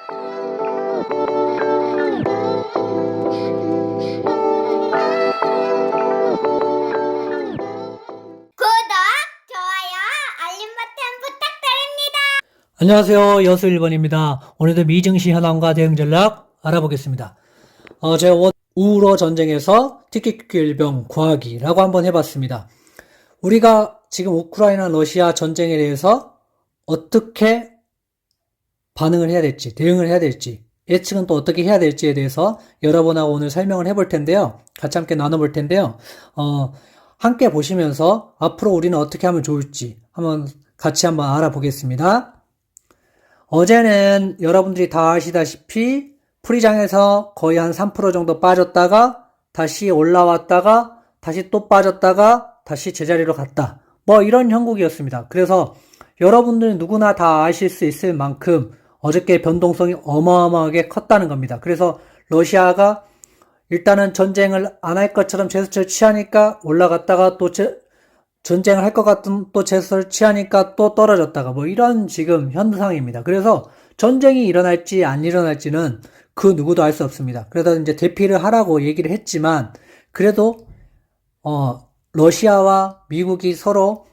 좋아요, 알림 버튼 부탁드립니다. 안녕하세요. 여수 1번입니다. 오늘도 미증시 현황과 대응 전략 알아보겠습니다. 제가 우러 전쟁에서 티키큐 일병 구하기라고 한번 해봤습니다. 우리가 지금 우크라이나 러시아 전쟁에 대해서 어떻게 반응을 해야 될지, 대응을 해야 될지, 예측은 또 어떻게 해야 될지에 대해서 여러분하고 오늘 설명을 해볼 텐데요. 같이 함께 나눠볼 텐데요. 함께 보시면서 앞으로 우리는 어떻게 하면 좋을지 같이 한번 알아보겠습니다. 어제는 여러분들이 다 아시다시피 풀이장에서 거의 한 3% 정도 빠졌다가 다시 올라왔다가 다시 또 빠졌다가 다시 제자리로 갔다. 뭐 이런 형국이었습니다. 그래서 여러분들 누구나 다 아실 수 있을 만큼 어저께 변동성이 어마어마하게 컸다는 겁니다. 그래서 러시아가 일단은 전쟁을 안 할 것처럼 제스처를 취하니까 올라갔다가 또 전쟁을 할 것 같은 또 제스처를 취하니까 또 떨어졌다가 뭐 이런 지금 현상입니다. 그래서 전쟁이 일어날지 안 일어날지는 그 누구도 알 수 없습니다. 그래서 이제 대피를 하라고 얘기를 했지만 그래도 러시아와 미국이 서로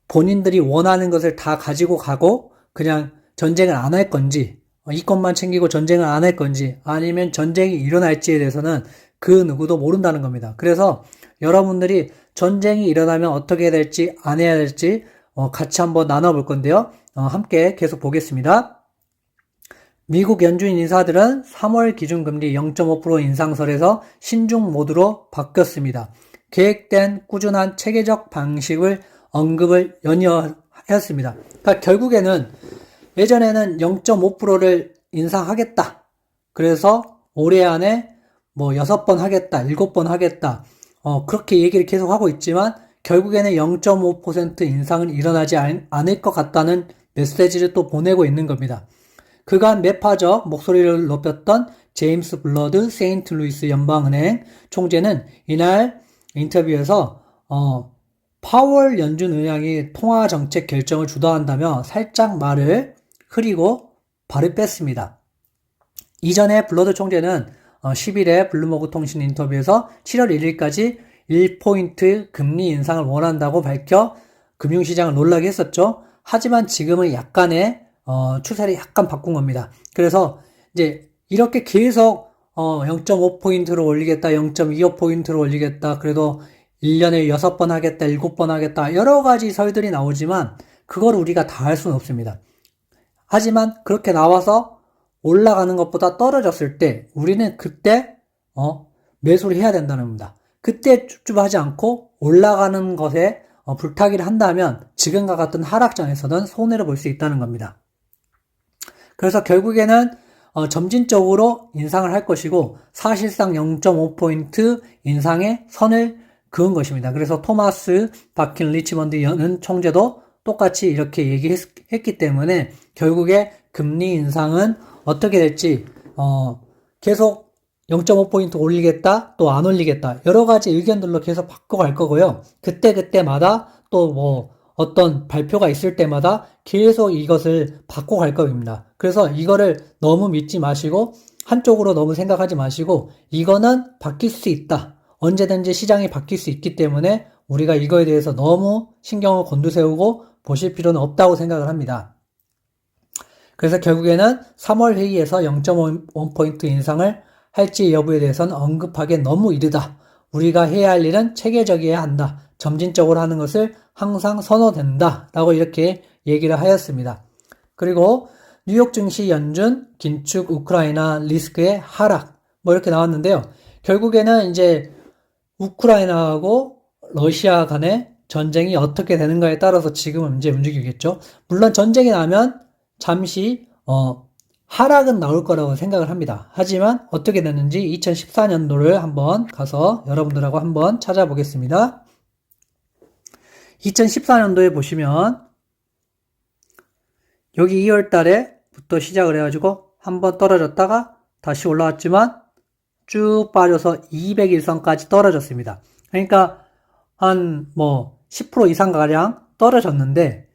본인들이 원하는 것을 다 가지고 가고 그냥 전쟁을 안 할 건지 이것만 챙기고 전쟁을 안 할 건지 아니면 전쟁이 일어날지에 대해서는 그 누구도 모른다는 겁니다. 그래서 여러분들이 전쟁이 일어나면 어떻게 해야 될지 안 해야 될지 같이 한번 나눠볼 건데요. 함께 계속 보겠습니다. 미국 연준 인사들은 3월 기준금리 0.5% 인상설에서 신중 모드로 바뀌었습니다. 계획된 꾸준한 체계적 방식을 언급을 연이어했습니다. 그러니까 결국에는 예전에는 0.5%를 인상하겠다. 그래서 올해 안에 뭐 6번 하겠다, 7번 하겠다. 그렇게 얘기를 계속 하고 있지만 결국에는 0.5% 인상은 일어나지 않을 것 같다는 메시지를 또 보내고 있는 겁니다. 그간 매파적 목소리를 높였던 제임스 블러드 세인트루이스 연방은행 총재는 이날 인터뷰에서 파월 연준 의장이 통화 정책 결정을 주도한다며 살짝 말을 흐리고 발을 뺐습니다. 이전에 블러드 총재는 10일에 블룸버그 통신 인터뷰에서 7월 1일까지 1포인트 금리 인상을 원한다고 밝혀 금융시장을 놀라게 했었죠. 하지만 지금은 약간의 추세를 약간 바꾼 겁니다. 그래서 이제 이렇게 계속 0.5포인트로 올리겠다, 0.25포인트로 올리겠다, 그래도 1년에 6번 하겠다, 7번 하겠다, 여러 가지 설들이 나오지만 그걸 우리가 다 할 수는 없습니다. 하지만 그렇게 나와서 올라가는 것보다 떨어졌을 때 우리는 그때 매수를 해야 된다는 겁니다. 그때 쭈쭈하지 않고 올라가는 것에 불타기를 한다면 지금과 같은 하락장에서는 손해를 볼 수 있다는 겁니다. 그래서 결국에는 점진적으로 인상을 할 것이고 사실상 0.5포인트 인상의 선을 그은 것입니다. 그래서 토마스 바킨 리치먼드 연 총재도 똑같이 이렇게 얘기했기 때문에 결국에 금리 인상은 어떻게 될지 계속 0.5포인트 올리겠다 또 안 올리겠다 여러 가지 의견들로 계속 바꿔갈 거고요. 그때마다 또 뭐 어떤 발표가 있을 때마다 계속 이것을 바꿔갈 겁니다. 그래서 이거를 너무 믿지 마시고 한쪽으로 너무 생각하지 마시고 이거는 바뀔 수 있다. 언제든지 시장이 바뀔 수 있기 때문에 우리가 이거에 대해서 너무 신경을 곤두세우고 보실 필요는 없다고 생각을 합니다. 그래서 결국에는 3월 회의에서 0.5포인트 인상을 할지 여부에 대해서는 언급하기엔 너무 이르다. 우리가 해야 할 일은 체계적이어야 한다. 점진적으로 하는 것을 항상 선호된다. 라고 이렇게 얘기를 하였습니다. 그리고 뉴욕 증시 연준, 긴축 우크라이나 리스크의 하락. 뭐 이렇게 나왔는데요. 결국에는 이제 우크라이나하고 러시아 간의 전쟁이 어떻게 되는가에 따라서 지금은 이제 움직이겠죠. 물론 전쟁이 나면 잠시 하락은 나올 거라고 생각을 합니다. 하지만 어떻게 됐는지 2014년도를 한번 가서 여러분들하고 한번 찾아보겠습니다. 2014년도에 보시면 여기 2월 달에부터 시작을 해가지고 한번 떨어졌다가 다시 올라왔지만 쭉 빠져서 200일선까지 떨어졌습니다. 그러니까 한 10% 이상 가량 떨어졌는데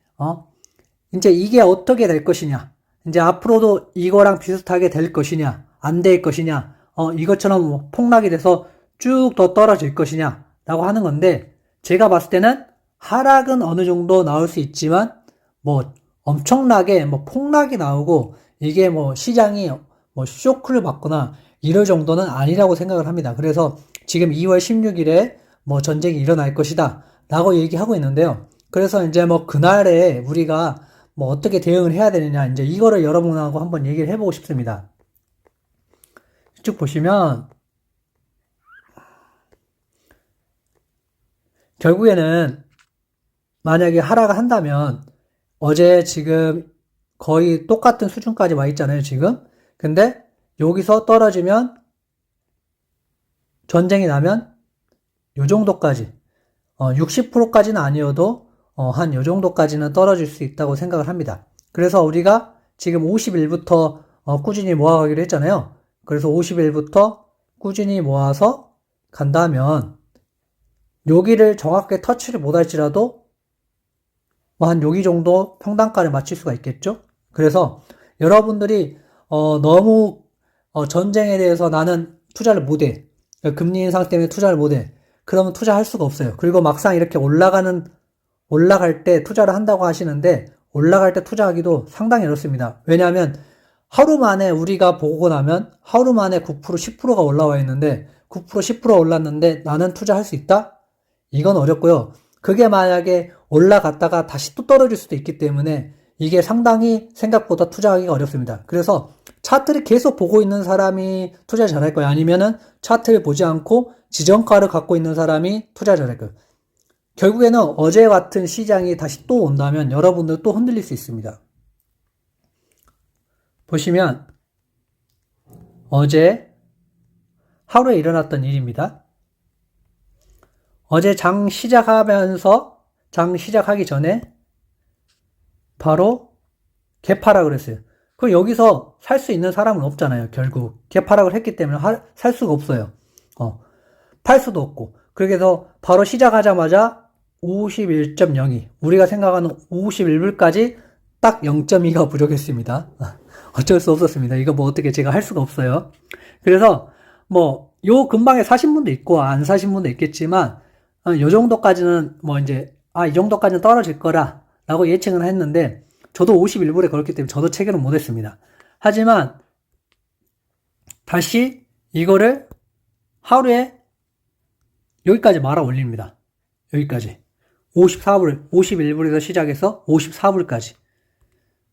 이제 이게 어떻게 될 것이냐. 이제 앞으로도 이거랑 비슷하게 될 것이냐, 안 될 것이냐, 이것처럼 뭐 폭락이 돼서 쭉 더 떨어질 것이냐, 라고 하는 건데, 제가 봤을 때는 하락은 어느 정도 나올 수 있지만, 뭐, 엄청나게 뭐 폭락이 나오고, 이게 뭐 시장이 뭐 쇼크를 받거나, 이럴 정도는 아니라고 생각을 합니다. 그래서 지금 2월 16일에 뭐 전쟁이 일어날 것이다, 라고 얘기하고 있는데요. 그래서 이제 뭐 그날에 우리가 뭐 어떻게 대응을 해야 되느냐, 이제 이거를 여러분하고 한번 얘기를 해보고 싶습니다. 쭉 보시면, 결국에는 만약에 하락을 한다면, 어제 지금 거의 똑같은 수준까지 와 있잖아요, 지금. 근데 여기서 떨어지면, 전쟁이 나면 요 정도까지, 60%까지는 아니어도 한 요 정도까지는 떨어질 수 있다고 생각을 합니다. 그래서 우리가 지금 50일부터 꾸준히 모아가기로 했잖아요. 그래서 50일부터 꾸준히 모아서 간다면 여기를 정확하게 터치를 못할지라도 뭐 한 여기 정도 평단가를 맞출 수가 있겠죠. 그래서 여러분들이 너무 전쟁에 대해서 나는 투자를 못해, 금리 인상 때문에 투자를 못해, 그러면 투자할 수가 없어요. 그리고 막상 이렇게 올라갈 때 투자를 한다고 하시는데, 올라갈 때 투자하기도 상당히 어렵습니다. 왜냐하면 하루 만에 우리가 보고 나면 하루 만에 9%, 10%가 올라와 있는데 9%, 10% 올랐는데 나는 투자할 수 있다? 이건 어렵고요. 그게 만약에 올라갔다가 다시 또 떨어질 수도 있기 때문에 이게 상당히 생각보다 투자하기가 어렵습니다. 그래서 차트를 계속 보고 있는 사람이 투자 잘할 거예요. 아니면은 차트를 보지 않고 지정가를 갖고 있는 사람이 투자 잘할 거예요. 결국에는 어제 같은 시장이 다시 또 온다면 여러분들 또 흔들릴 수 있습니다. 보시면 어제 하루에 일어났던 일입니다. 어제 장 시작하기 전에 바로 개파락을 했어요. 그럼 여기서 살 수 있는 사람은 없잖아요. 결국 개파락을 했기 때문에 살 수가 없어요. 팔 수도 없고. 그래서 바로 시작하자마자 51.02, 우리가 생각하는 51불까지 딱 0.2가 부족했습니다. 어쩔 수 없었습니다. 이거 뭐 어떻게 제가 할 수가 없어요. 그래서 뭐 요 근방에 사신 분도 있고 안 사신 분도 있겠지만, 요 정도까지는 뭐 이제 이 정도까지는 떨어질 거라 라고 예측은 했는데, 저도 51불에 걸었기 때문에 저도 체결은 못했습니다. 하지만 다시 이거를 하루에 여기까지 말아 올립니다. 여기까지 51불에서 시작해서 54불까지,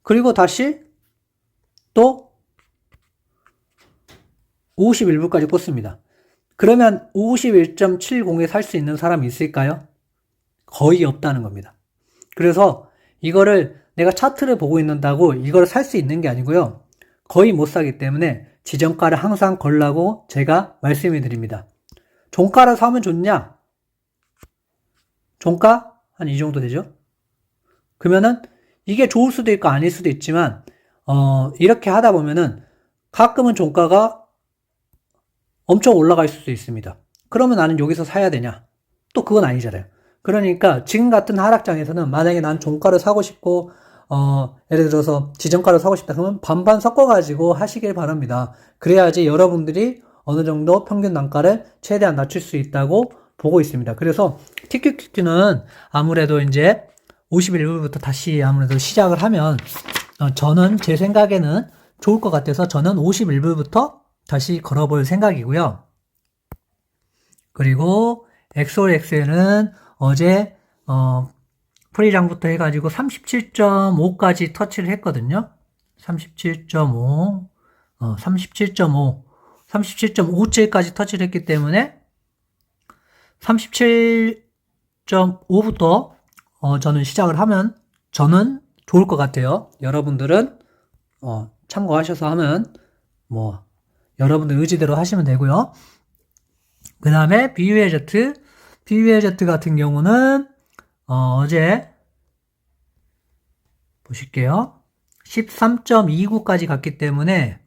그리고 다시 또 51불까지 꽂습니다. 그러면 51.70에 살 수 있는 사람이 있을까요? 거의 없다는 겁니다. 그래서 이거를 내가 차트를 보고 있는다고 이걸 살 수 있는 게 아니고요. 거의 못 사기 때문에 지정가를 항상 걸라고 제가 말씀을 드립니다. 종가를 사면 좋냐? 종가? 한 이 정도 되죠? 그러면은 이게 좋을 수도 있고 아닐 수도 있지만, 이렇게 하다 보면은 가끔은 종가가 엄청 올라갈 수도 있습니다. 그러면 나는 여기서 사야 되냐? 또 그건 아니잖아요. 그러니까 지금 같은 하락장에서는 만약에 난 종가를 사고 싶고, 예를 들어서 지정가를 사고 싶다 그러면 반반 섞어가지고 하시길 바랍니다. 그래야지 여러분들이 어느 정도 평균 단가를 최대한 낮출 수 있다고 보고 있습니다. 그래서 TQQQ는 아무래도 이제 51불부터 다시 아무래도 시작을 하면, 저는 제 생각에는 좋을 것 같아서 저는 51불부터 다시 걸어볼 생각이고요. 그리고 엑솔엑스는 어제 프리장부터 해가지고 37.5까지 터치를 했거든요. 37.5, 37.5까지 터치를 했기 때문에 37.5부터 저는 시작을 하면 저는 좋을 것 같아요. 여러분들은 참고하셔서 하면 뭐 여러분들 의지대로 하시면 되고요. 그 다음에 BULZ 같은 경우는 어제 보실게요. 13.29까지 갔기 때문에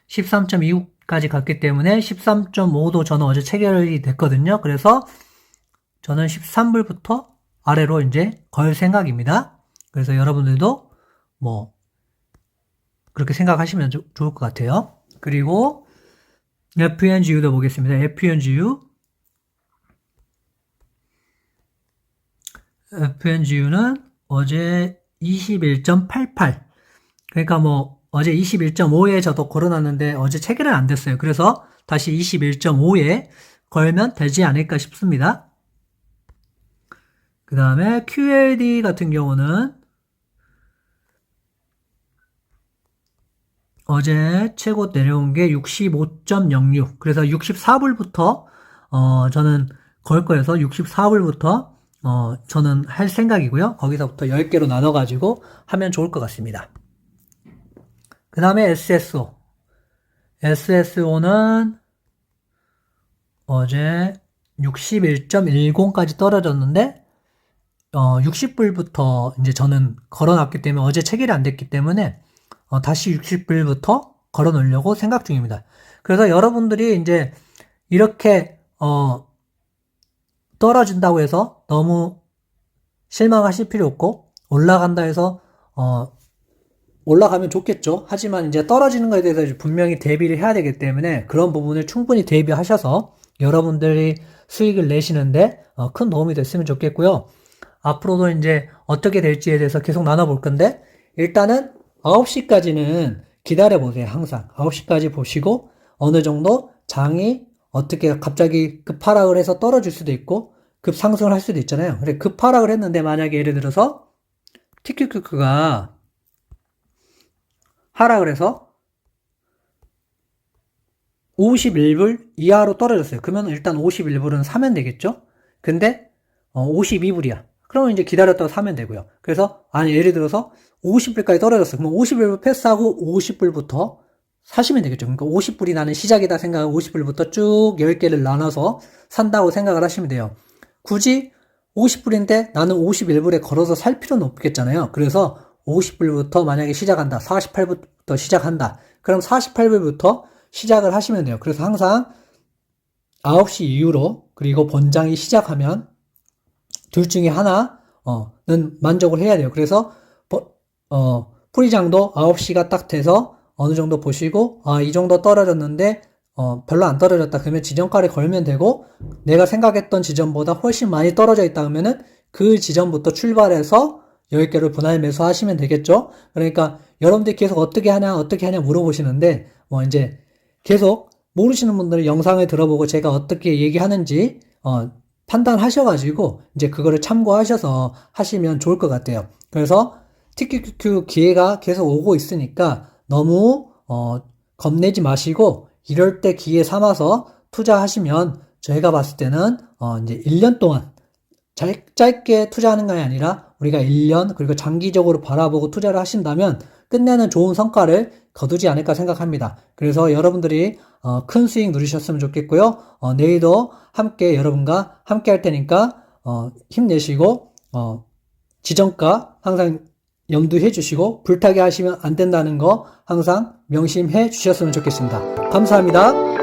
13.5도 저는 어제 체결이 됐거든요. 그래서 저는 13불부터 아래로 이제 걸 생각입니다. 그래서 여러분들도 뭐 그렇게 생각하시면 좋을 것 같아요. 그리고 FNGU도 보겠습니다. FNGU는 어제 21.88. 그러니까 뭐 어제 21.5에 저도 걸어놨는데 어제 체결은 안 됐어요. 그래서 다시 21.5에 걸면 되지 않을까 싶습니다. 그 다음에 QLD 같은 경우는 어제 최고 내려온 게 65.06. 그래서 64불부터 저는 걸 거여서 64불부터 저는 할 생각이고요. 거기서부터 10개로 나눠가지고 하면 좋을 것 같습니다. 그 다음에 SSO. SSO는 어제 61.10까지 떨어졌는데 60불부터 이제 저는 걸어놨기 때문에 어제 체결이 안 됐기 때문에 다시 60불부터 걸어 놓으려고 생각 중입니다. 그래서 여러분들이 이제 이렇게 떨어진다고 해서 너무 실망하실 필요 없고 올라간다 해서 올라가면 좋겠죠. 하지만 이제 떨어지는 것에 대해서 분명히 대비를 해야 되기 때문에 그런 부분을 충분히 대비하셔서 여러분들이 수익을 내시는데 큰 도움이 됐으면 좋겠고요. 앞으로도 이제 어떻게 될지에 대해서 계속 나눠볼 건데 일단은 9시까지는 기다려보세요. 항상 9시까지 보시고 어느 정도 장이 어떻게 갑자기 급하락을 해서 떨어질 수도 있고 급상승을 할 수도 있잖아요. 그래 급하락을 했는데 만약에 예를 들어서 TQQQ가 하락을 해서 51불 이하로 떨어졌어요. 그러면 일단 51불은 사면 되겠죠? 근데 52불이야. 그러면 이제 기다렸다가 사면 되고요. 그래서 아니 예를 들어서 50불까지 떨어졌어요. 그럼 51불 패스하고 50불부터 사시면 되겠죠. 그러니까 50불이 나는 시작이다 생각하고 50불부터 쭉 10개를 나눠서 산다고 생각을 하시면 돼요. 굳이 50불인데 나는 51불에 걸어서 살 필요는 없겠잖아요. 그래서 50불부터 만약에 시작한다. 48불부터 시작한다. 그럼 48불부터 시작을 하시면 돼요. 그래서 항상 9시 이후로 그리고 본장이 시작하면 둘 중에 하나는 만족을 해야 돼요. 그래서 풀이장도 9시가 딱 돼서 어느 정도 보시고 이 정도 떨어졌는데 별로 안 떨어졌다. 그러면 지정가를 걸면 되고 내가 생각했던 지점보다 훨씬 많이 떨어져 있다 그러면은 그 지점부터 출발해서 10개를 분할 매수하시면 되겠죠. 그러니까 여러분들이 계속 어떻게 하냐 물어보시는데 이제 계속 모르시는 분들은 영상을 들어보고 제가 어떻게 얘기하는지 판단하셔가지고 이제 그거를 참고하셔서 하시면 좋을 것 같아요. 그래서 TQQQ 기회가 계속 오고 있으니까 너무 겁내지 마시고 이럴 때 기회 삼아서 투자하시면 저희가 봤을 때는 이제 1년 동안 짧게 투자하는 게 아니라 우리가 1년 그리고 장기적으로 바라보고 투자를 하신다면 끝내는 좋은 성과를 거두지 않을까 생각합니다. 그래서 여러분들이 큰 수익 누리셨으면 좋겠고요. 내일도 함께 여러분과 함께 할 테니까 힘내시고 지정가 항상 염두해 주시고 불타게 하시면 안 된다는 거 항상 명심해 주셨으면 좋겠습니다. 감사합니다.